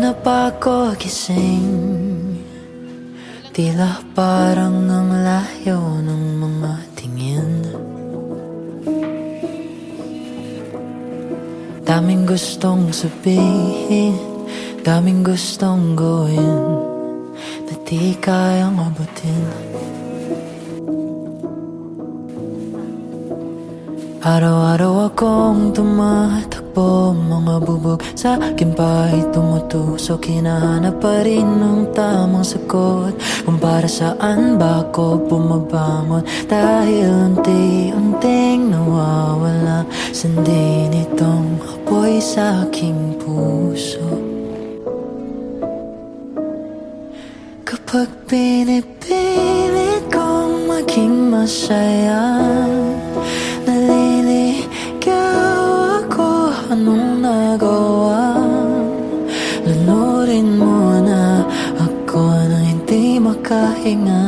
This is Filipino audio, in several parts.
na pa ako gising, tila parang ang layo ng mga tingin. Daming gustong sabihin, daming gustong gawin na di kayang abutin. Araw-araw akong tumatakbo, mga bubog sa akin pa'y tumutusok. Hinahanap pa rin ang tamang sagot kung para saan ba ako bumabangon. Dahil unti-unting nawawala sandi nitong apoy sa aking puso. Kapag pinipilit kong maging masaya, naliligaw ako, anong nagawa? Lunurin mo na ako nang hindi makahinga.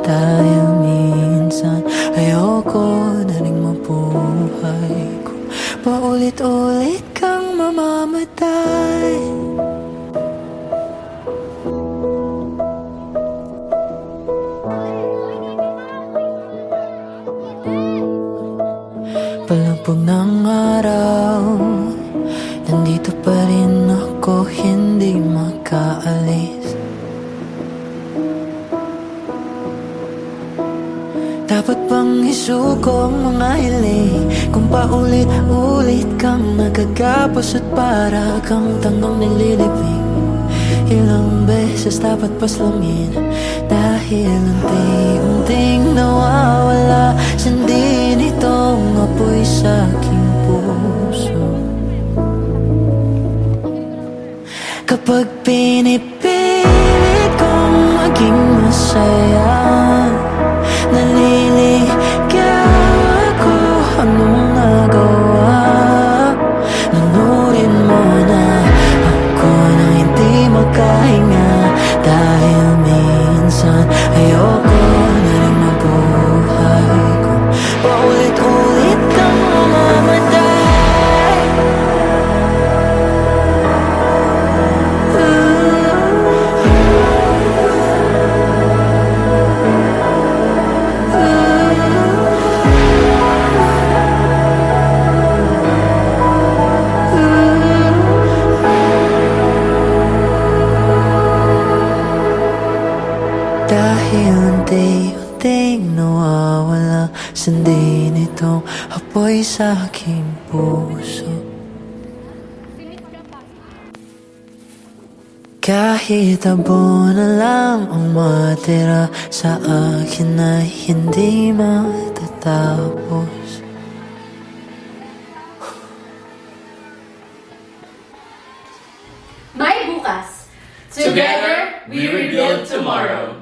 Dahil minsan ayoko na rin mabuhay ko paulit-ulit kang mamamatay. Palapog ng araw, nandito pa rin ako, hindi makaalis. Dapat bang isuko ang mga hiling kung paulit-ulit kang nagagapos at para kang tangang nililibing? Ilang beses dapat paslangin dahil unti-unting nawawala sandi nitong apoy sa aking puso. Kapag pinipilit kong maging masaya, naliligaw ako, anong nagawa? Nunurin mo na ako nang hindi makahinga. Dahil minsan ayoko na rin mabuhay kung paulit-ulit kang mamamatay. Dahil unti-unting nawawala sandi nitong apoy sa aking puso. Kahit abo na lang ang matira sa akin ay hindi matatapos. May bukas. Together, we rebuild tomorrow.